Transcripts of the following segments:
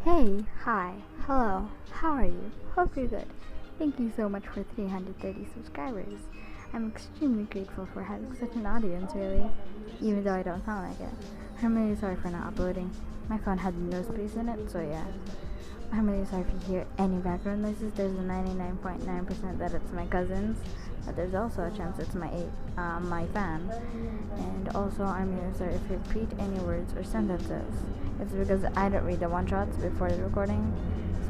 Hey, hi, hello, how are you? Hope you're good. Thank you so much for 330 subscribers. I'm extremely grateful for having such an audience, really, even though I don't sound like it. I'm really sorry for not uploading. My phone had no space in it, so yeah. I'm really sorry if you hear any background noises. There's a 99.9% that it's my cousins, but there's also a chance it's my fan. And also, I'm really sorry if you repeat any words or sentences. It's because I don't read the one-shots before the recording.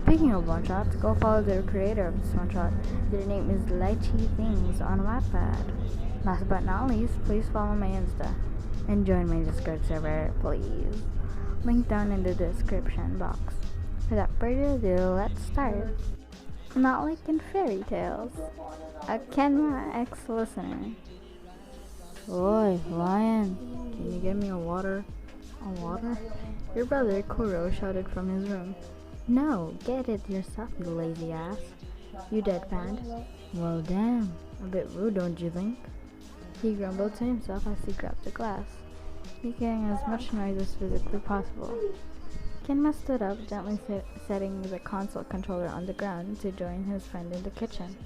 Speaking of one-shots, go follow the creator of this one-shot. Their name is Lychee Things on Wattpad. Last but not least, please follow my Insta and join my Discord server, please. Link down in the description box. Without further ado, let's start. Not like in fairy tales. A Kenma ex-listener. Oi, lion, can you get me a water? A water? Your brother, Kuroo, shouted from his room. No, get it yourself, you lazy ass. You deadpanned. Well, damn, a bit rude, don't you think? He grumbled to himself as he grabbed the glass, making as much noise as physically possible. Kenma stood up, gently setting the console controller on the ground to join his friend in the kitchen.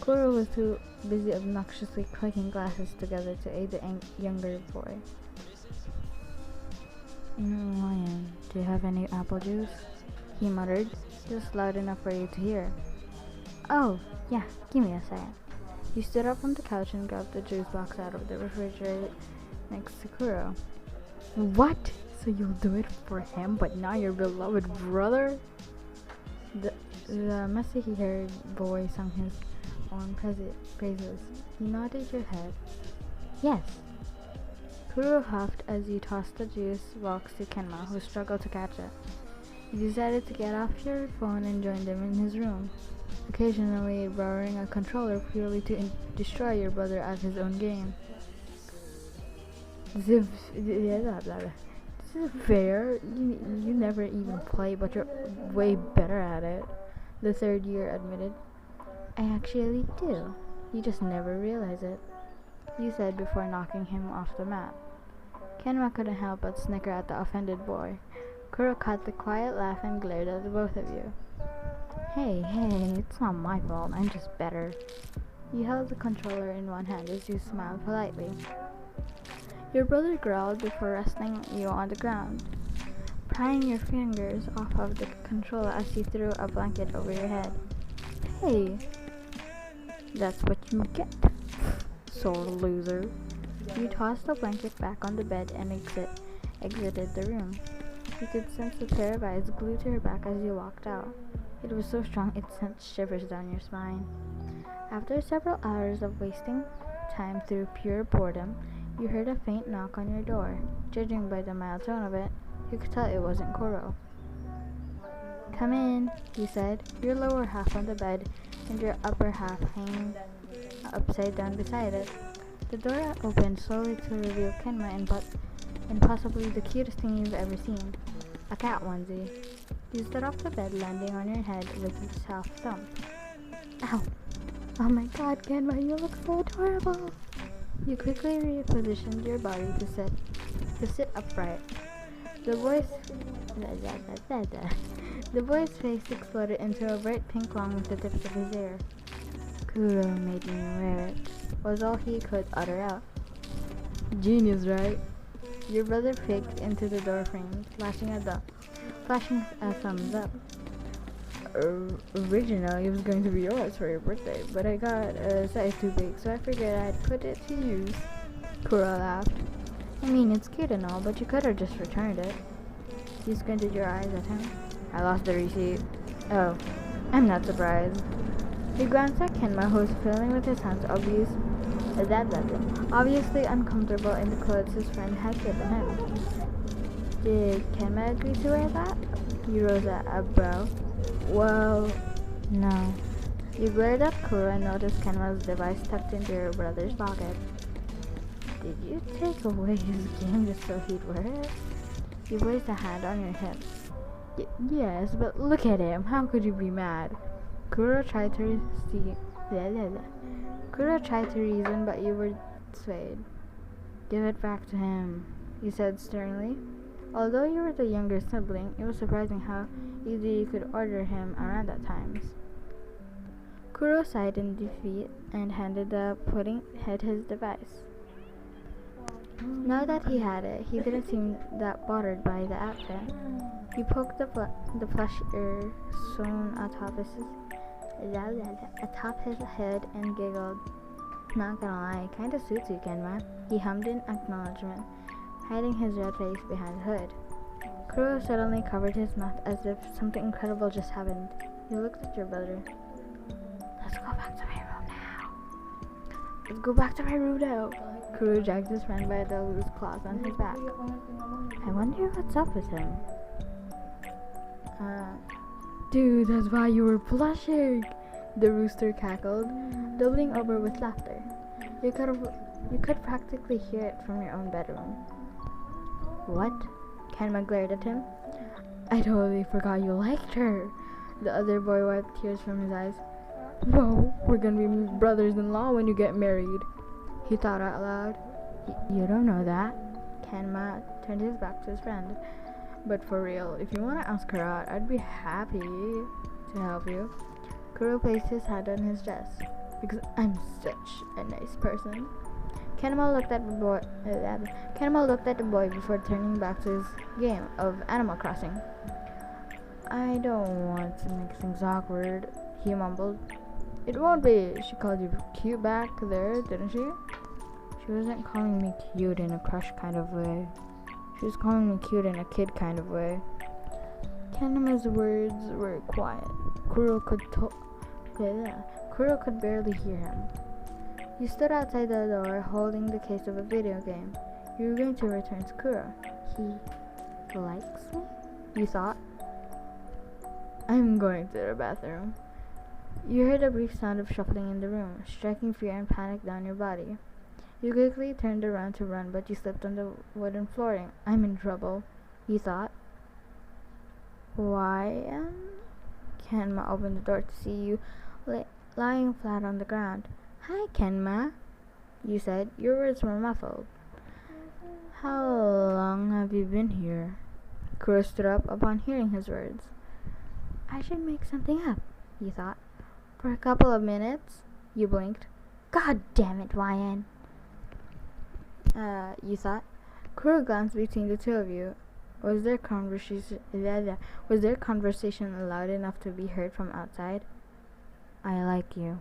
Kuroo was too busy obnoxiously clicking glasses together to aid the younger boy. Lion, do you have any apple juice? He muttered, just loud enough for you to hear. Oh, yeah, give me a second. He stood up from the couch and grabbed the juice box out of the refrigerator next to Kuroo. What? So you'll do it for him, but not your beloved brother? The messy-haired boy sung his own praises. You nodded your head. Yes. Kuroo huffed as he tossed the juice box to Kenma, who struggled to catch it. He decided to get off your phone and join them in his room, occasionally borrowing a controller purely to destroy your brother at his own game. This is fair. You never even play, but you're way better at it, the third year admitted. I actually do. You just never realize it, you said before knocking him off the mat. Kenma couldn't help but snicker at the offended boy. Kuroo caught the quiet laugh and glared at the both of you. Hey, it's not my fault. I'm just better. You held the controller in one hand as you smiled politely. Your brother growled before resting you on the ground, prying your fingers off of the controller as he threw a blanket over your head. Hey, that's what you get, sore loser. You tossed the blanket back on the bed and exited the room. You could sense the pair of eyes glued to her back as you walked out. It was so strong it sent shivers down your spine. After several hours of wasting time through pure boredom, you heard a faint knock on your door. Judging by the mild tone of it, you could tell it wasn't Kuroo. Come in, he said, your lower half on the bed and your upper half hanging upside down beside it. The door opened slowly to reveal Kenma and possibly the cutest thing you've ever seen, a cat onesie. You stood off the bed, landing on your head with a soft thump. Ow! Oh my god, Kenma, you look so adorable! You quickly repositioned your body to sit upright. The boy's face exploded into a bright pink along with the tips of his hair. Kuroo made me wear it, was all he could utter out. Genius, right? Your brother peeked into the doorframe, flashing a thumbs up. Originally, it was going to be yours for your birthday, but I got a size too big, so I figured I'd put it to use. Kuroo laughed. I mean, it's cute and all, but you could have just returned it. You squinted your eyes at him. I lost the receipt. Oh, I'm not surprised. You glanced at Kenma, who was fiddling with his hands, obviously uncomfortable in the clothes his friend had given him. Did Kenma agree to wear that? You rose a brow. Well, no. You glared at Kuroo and noticed Kenma's device tucked into your brother's pocket. Did you take away his game just so he'd wear it? You placed a hand on your hip. Yes, but look at him. How could you be mad? Kuroo tried to reason, but you were swayed. Give it back to him, you said sternly. Although you were the younger sibling, it was surprising how easy you could order him around at times. Kuroo sighed in defeat and handed the pudding head his device. Now that he had it, he didn't seem that bothered by the outfit. He poked the plush ear sewn atop his head and giggled. Not gonna lie, kinda suits you, Kenma. He hummed in acknowledgement, hiding his red face behind the hood. Kuroo suddenly covered his mouth as if something incredible just happened. He looked at your brother. Let's go back to my room now. Let's go back to my room now. Kuroo dragged his friend by the loose claws on his back. I wonder what's up with him. Dude, that's why you were blushing. The rooster cackled, doubling over with laughter. You could practically hear it from your own bedroom. What? Kenma glared at him. I totally forgot you liked her. The other boy wiped tears from his eyes. Whoa, we're gonna be brothers-in-law when you get married. He thought out loud. You don't know that. Kenma turned his back to his friend. But for real, if you want to ask her out, I'd be happy to help you. Kuroo placed his hand on his chest. Because I'm such a nice person. Kenma looked at the boy before turning back to his game of Animal Crossing. I don't want to make things awkward, he mumbled. It won't be. She called you cute back there, didn't she? She wasn't calling me cute in a crush kind of way. She was calling me cute in a kid kind of way. Kenma's words were quiet. Kuroo could barely hear him. You stood outside the door holding the case of a video game. You were going to return to Kuroo. He likes me? You thought? I'm going to the bathroom. You heard a brief sound of shuffling in the room, striking fear and panic down your body. You quickly turned around to run, but you slipped on the wooden flooring. I'm in trouble, you thought. Why? Kenma opened the door to see you lying flat on the ground. Hi, Kenma, you said. Your words were muffled. How long have you been here? Kuroo stood up upon hearing his words. I should make something up, you thought. For a couple of minutes, you blinked. God damn it, Ryan. You thought. Kuroo glanced between the two of you. Was their conversation loud enough to be heard from outside? I like you.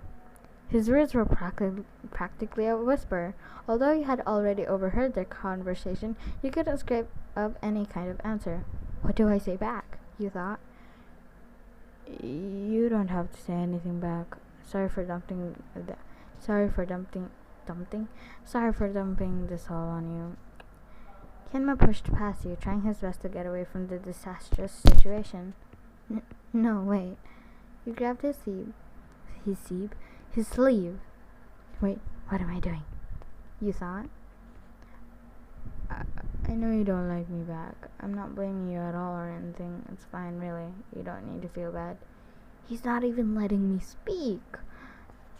His words were practically a whisper. Although you had already overheard their conversation, you couldn't scrape up any kind of answer. What do I say back? You thought. You don't have to say anything back. Sorry for dumping this all on you. Kenma pushed past you, trying his best to get away from the disastrous situation. No, wait. You grabbed his sleeve. Wait, what am I doing? You thought. I know you don't like me back. I'm not blaming you at all or anything. It's fine, really. You don't need to feel bad. He's not even letting me speak.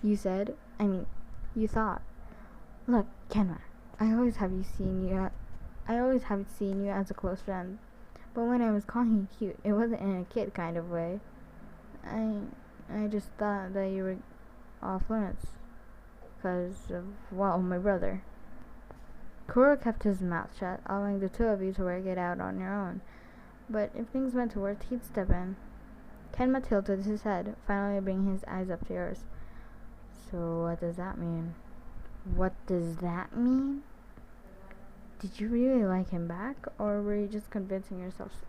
You said. You thought. Look, Kenma, I always have seen you as a close friend. But when I was calling you cute, it wasn't in a kid kind of way. I just thought that you were off limits. Because of, my brother. Kuroo kept his mouth shut, allowing the two of you to work it out on your own. But if things went to worse, he'd step in. Kenma tilted his head, finally bringing his eyes up to yours. So what does that mean? What does that mean? Did you really like him back, or were you just convincing yourself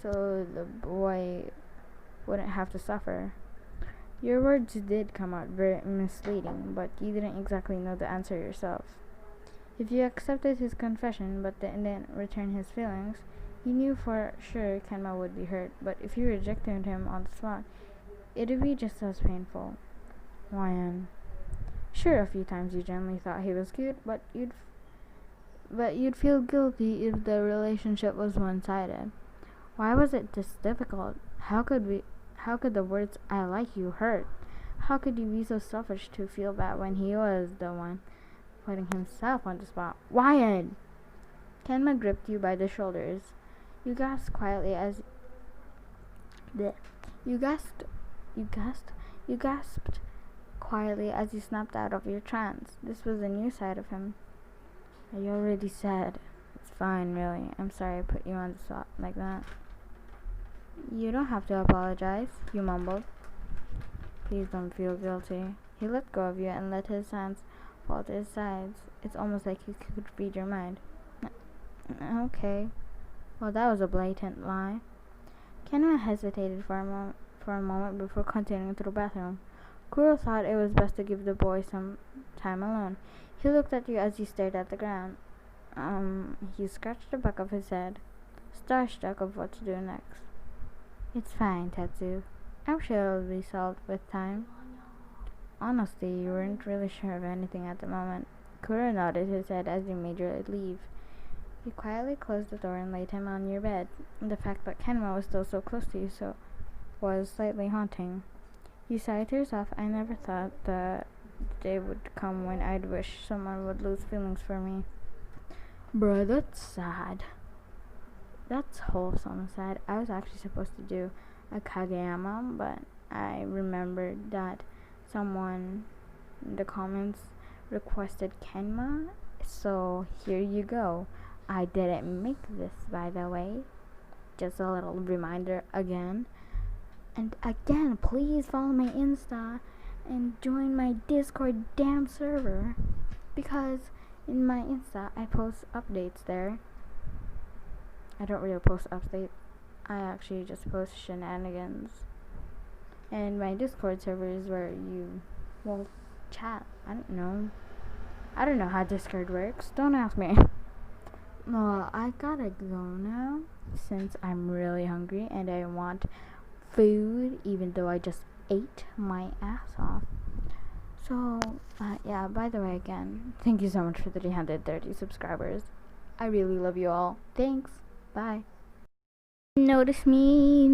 so the boy wouldn't have to suffer? Your words did come out very misleading, but you didn't exactly know the answer yourself. If you accepted his confession but didn't return his feelings, you knew for sure Kenma would be hurt, but if you rejected him on the spot, it'd be just as painful. Ryan. Sure, a few times you generally thought he was cute, but you'd feel guilty if the relationship was one-sided. Why was it this difficult? How could the words "I like you" hurt? How could you be so selfish to feel bad when he was the one putting himself on the spot? Ryan! Kenma gripped you by the shoulders. You gasped quietly as you gasped you gasped quietly as you snapped out of your trance. This was a new side of him. I already said. It's fine, really. I'm sorry I put you on the spot like that. You don't have to apologize, you mumbled. Please don't feel guilty. He let go of you and let his hands fall to his sides. It's almost like he could read your mind. Okay. Well, that was a blatant lie. Kenma hesitated for a moment before continuing to the bathroom. Kuroo thought it was best to give the boy some time alone. He looked at you as you stared at the ground. He scratched the back of his head, starstruck of what to do next. It's fine, Tetsu. I'm sure it'll be solved with time. Honestly, you weren't really sure of anything at the moment. Kuroo nodded his head as you made your leave. You quietly closed the door and laid him on your bed. The fact that Kenma was still so close to you was slightly haunting. You sighed to yourself. I never thought the day would come when I'd wish someone would lose feelings for me. Bruh, that's sad. That's wholesome sad. I was actually supposed to do a Kageyama, but I remembered that someone in the comments requested Kenma, so here you go. I didn't make this, by the way. Just a little reminder again. And again, please follow my Insta and join my Discord damn server, because in my Insta I post updates there. I don't really post updates. I actually just post shenanigans. And my Discord server is where you will chat. I don't know how Discord works. Don't ask me. Well, I gotta go now since I'm really hungry and I want food, even though I just ate my ass off. So, yeah, by the way, again, thank you so much for the 330 subscribers. I really love you all. Thanks. Bye. Notice me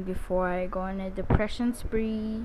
before I go on a depression spree.